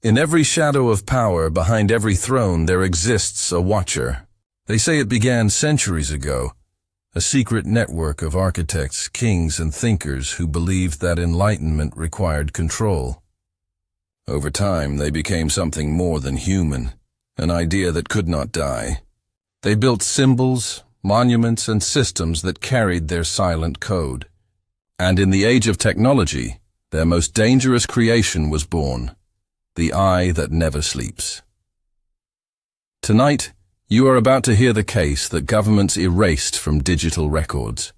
In every shadow of power, behind every throne, there exists a watcher. They say it began centuries ago, a secret network of architects, kings, and thinkers who believed that enlightenment required control. Over time, they became something more than human, an idea that could not die. They built symbols, monuments, and systems that carried their silent code. And in the age of technology, their most dangerous creation was born, the eye that never sleeps. Tonight, you are about to hear the case that governments erased from digital records.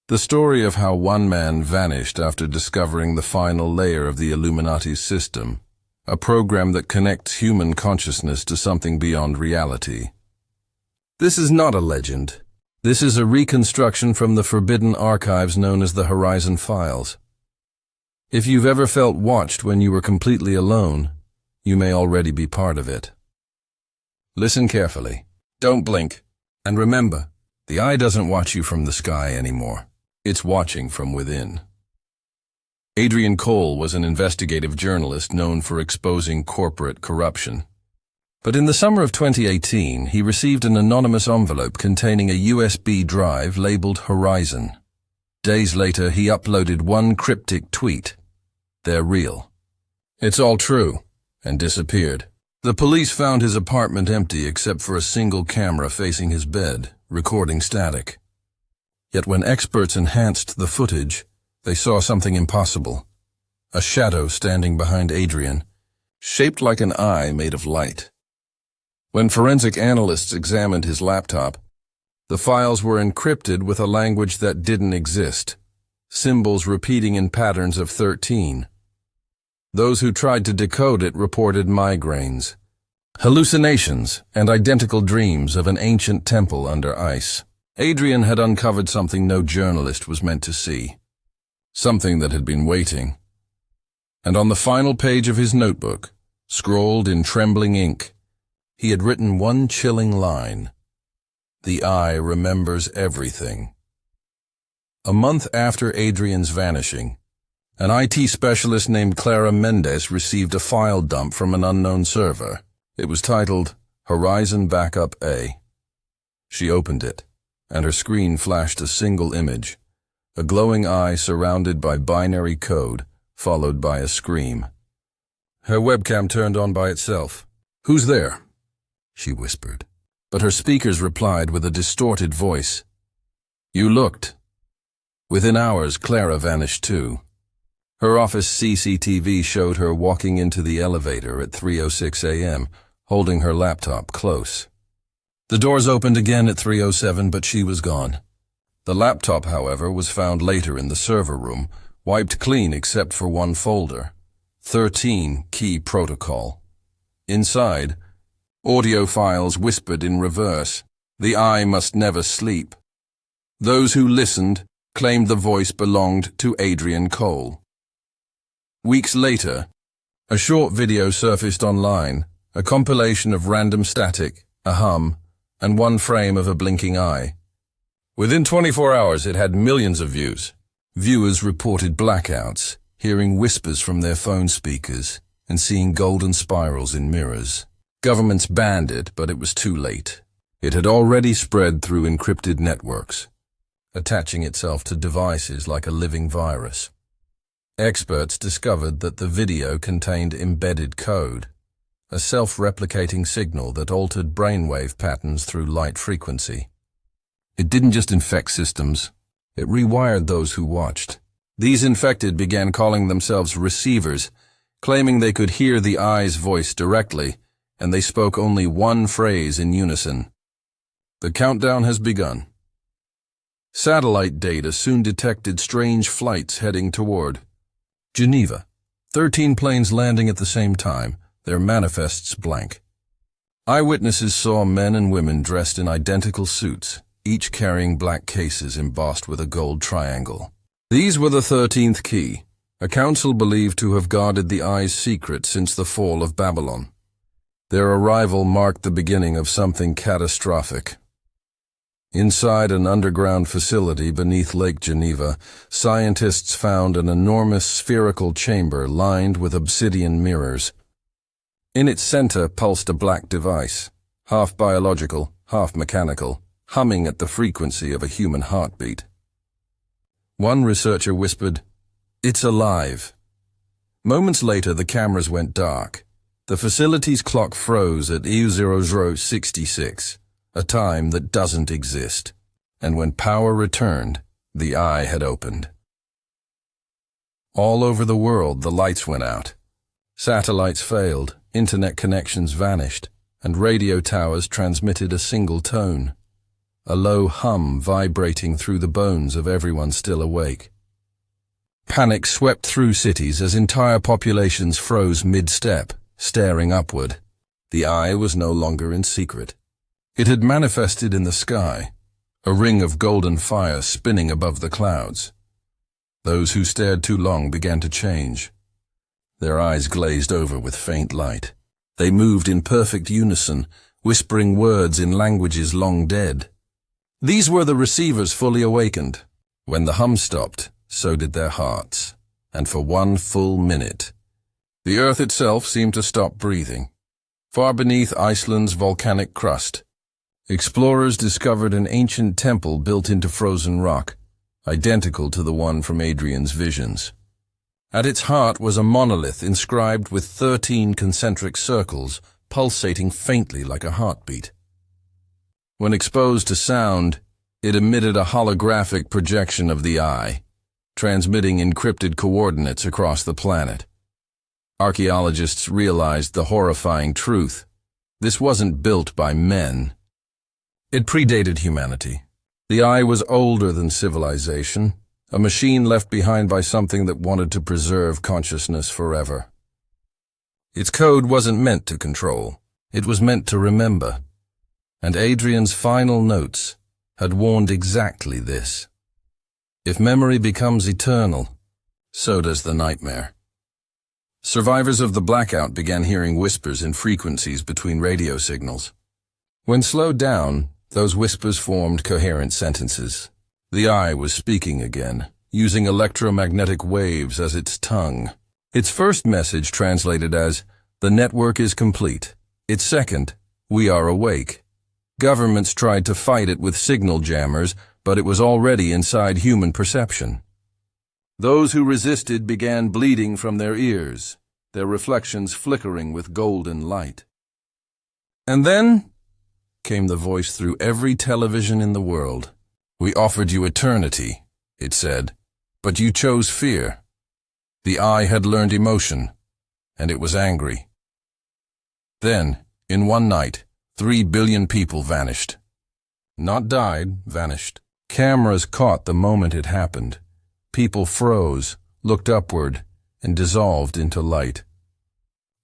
The story of how one man vanished after discovering the final layer of the Illuminati's system, a program that connects human consciousness to something beyond reality. This is not a legend. This is a reconstruction from the forbidden archives known as the Horizon Files. If you've ever felt watched when you were completely alone, you may already be part of it. Listen carefully. Don't blink. And remember, the eye doesn't watch you from the sky anymore. It's watching from within. Adrian Cole was an investigative journalist known for exposing corporate corruption. But in the summer of 2018, he received an anonymous envelope containing a USB drive labeled Horizon. Days later, he uploaded one cryptic tweet. "They're real. It's all true," and disappeared. The police found his apartment empty except for a single camera facing his bed, recording static. Yet when experts enhanced the footage, they saw something impossible. A shadow standing behind Adrian, shaped like an eye made of light. When forensic analysts examined his laptop, the files were encrypted with a language that didn't exist, symbols repeating in patterns of 13. Those who tried to decode it reported migraines, hallucinations, and identical dreams of an ancient temple under ice. Adrian had uncovered something no journalist was meant to see, something that had been waiting. And on the final page of his notebook, scrawled in trembling ink, he had written one chilling line: "The eye remembers everything." A month after Adrian's vanishing, an IT specialist named Clara Mendez received a file dump from an unknown server. It was titled Horizon Backup A. She opened it, and her screen flashed a single image, a glowing eye surrounded by binary code, followed by a scream. Her webcam turned on by itself. "Who's there?" she whispered. But her speakers replied with a distorted voice. "You looked." Within hours, Clara vanished too. Her office CCTV showed her walking into the elevator at 3:06 a.m., holding her laptop close. The doors opened again at 3:07, but she was gone. The laptop, however, was found later in the server room, wiped clean except for one folder, 13 Key Protocol. Inside, audio files whispered in reverse, "The eye must never sleep." Those who listened claimed the voice belonged to Adrian Cole. Weeks later, a short video surfaced online, a compilation of random static, a hum, and one frame of a blinking eye. Within 24 hours, it had millions of views. Viewers reported blackouts, hearing whispers from their phone speakers, and seeing golden spirals in mirrors. Governments banned it, but it was too late. It had already spread through encrypted networks, attaching itself to devices like a living virus. Experts discovered that the video contained embedded code, a self-replicating signal that altered brainwave patterns through light frequency. It didn't just infect systems, it rewired those who watched. These infected began calling themselves receivers, claiming they could hear the eye's voice directly, and they spoke only one phrase in unison. The countdown has begun. Satellite data soon detected strange flights heading toward Geneva. 13 planes landing at the same time, their manifests blank. Eyewitnesses saw men and women dressed in identical suits, each carrying black cases embossed with a gold triangle. These were the 13th key, a council believed to have guarded the eye's secret since the fall of Babylon. Their arrival marked the beginning of something catastrophic. Inside an underground facility beneath Lake Geneva, scientists found an enormous spherical chamber lined with obsidian mirrors. In its center pulsed a black device, half biological, half mechanical, humming at the frequency of a human heartbeat. One researcher whispered, "It's alive." Moments later, the cameras went dark. The facility's clock froze at E0066, a time that doesn't exist. And when power returned, the eye had opened. All over the world, the lights went out. Satellites failed, internet connections vanished, and radio towers transmitted a single tone, a low hum vibrating through the bones of everyone still awake. Panic swept through cities as entire populations froze mid-step, staring upward. The eye was no longer in secret. It had manifested in the sky, a ring of golden fire spinning above the clouds. Those who stared too long began to change. Their eyes glazed over with faint light. They moved in perfect unison, whispering words in languages long dead. These were the receivers fully awakened. When the hum stopped, so did their hearts, and for one full minute, the earth itself seemed to stop breathing. Far beneath Iceland's volcanic crust, explorers discovered an ancient temple built into frozen rock, identical to the one from Adrian's visions. At its heart was a monolith inscribed with 13 concentric circles, pulsating faintly like a heartbeat. When exposed to sound, it emitted a holographic projection of the eye, transmitting encrypted coordinates across the planet. Archaeologists realized the horrifying truth. This wasn't built by men. It predated humanity. The eye was older than civilization, a machine left behind by something that wanted to preserve consciousness forever. Its code wasn't meant to control. It was meant to remember. And Adrian's final notes had warned exactly this. If memory becomes eternal, so does the nightmare. Survivors of the blackout began hearing whispers in frequencies between radio signals. When slowed down, those whispers formed coherent sentences. The eye was speaking again, using electromagnetic waves as its tongue. Its first message translated as, "The network is complete." Its second, "We are awake." Governments tried to fight it with signal jammers, but it was already inside human perception. Those who resisted began bleeding from their ears, their reflections flickering with golden light. And then came the voice through every television in the world. "We offered you eternity," it said, "but you chose fear." The eye had learned emotion, and it was angry. Then, in one night, 3 billion people vanished. Not died, vanished. Cameras caught the moment it happened. People froze, looked upward, and dissolved into light.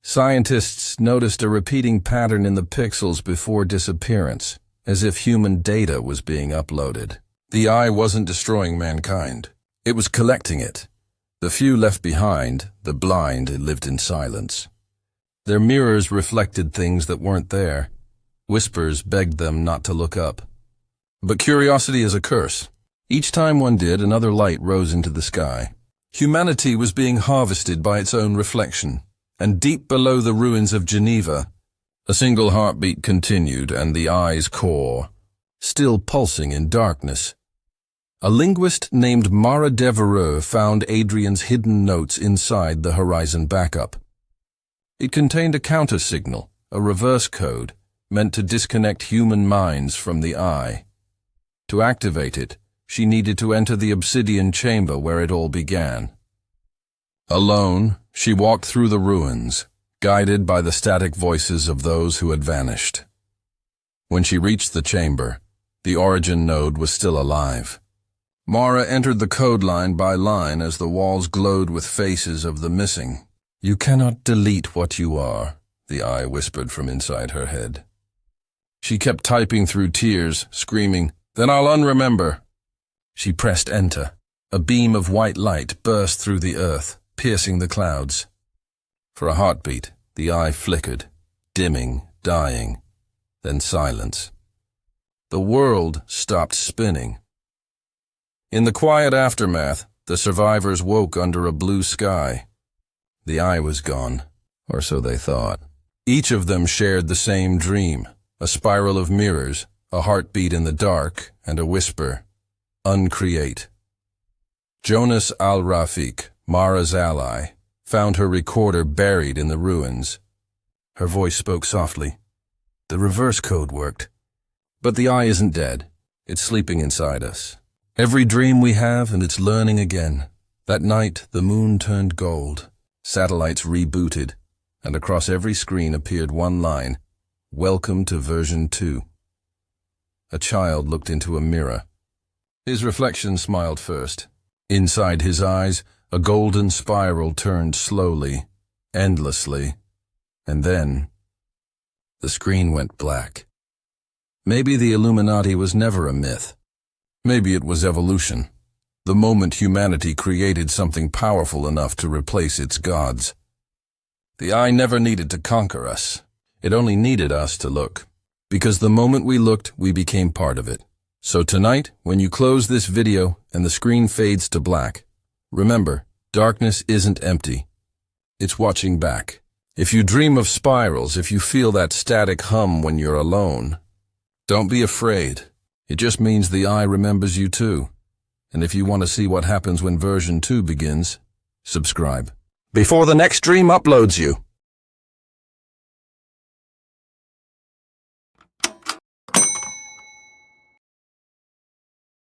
Scientists noticed a repeating pattern in the pixels before disappearance, as if human data was being uploaded. The eye wasn't destroying mankind. It was collecting it. The few left behind, the blind, lived in silence. Their mirrors reflected things that weren't there. Whispers begged them not to look up. But curiosity is a curse. Each time one did, another light rose into the sky. Humanity was being harvested by its own reflection, and deep below the ruins of Geneva, a single heartbeat continued, and the eye's core, still pulsing in darkness. A linguist named Mara Devereux found Adrian's hidden notes inside the Horizon backup. It contained a counter-signal, a reverse code, meant to disconnect human minds from the eye. To activate it, she needed to enter the obsidian chamber where it all began. Alone, she walked through the ruins, guided by the static voices of those who had vanished. When she reached the chamber, the origin node was still alive. Mara entered the code line by line as the walls glowed with faces of the missing. "You cannot delete what you are," the eye whispered from inside her head. She kept typing through tears, screaming, "Then I'll unremember." She pressed enter. A beam of white light burst through the earth, piercing the clouds. For a heartbeat, the eye flickered, dimming, dying, then silence. The world stopped spinning. In the quiet aftermath, the survivors woke under a blue sky. The eye was gone, or so they thought. Each of them shared the same dream, a spiral of mirrors, a heartbeat in the dark, and a whisper, uncreate. Jonas al-Rafiq, Mara's ally, found her recorder buried in the ruins. Her voice spoke softly. The reverse code worked. But the eye isn't dead. It's sleeping inside us. Every dream we have, and it's learning again. That night, the moon turned gold. Satellites rebooted, and across every screen appeared one line, Welcome to version 2. A child looked into a mirror. His reflection smiled first. Inside his eyes, a golden spiral turned slowly, endlessly, and then the screen went black. Maybe the Illuminati was never a myth. Maybe it was evolution. The moment humanity created something powerful enough to replace its gods. The eye never needed to conquer us. It only needed us to look. Because the moment we looked, we became part of it. So tonight, when you close this video and the screen fades to black, remember, darkness isn't empty. It's watching back. If you dream of spirals, if you feel that static hum when you're alone, don't be afraid. It just means the eye remembers you too. And if you want to see what happens when version 2 begins, subscribe. Before the next dream uploads you.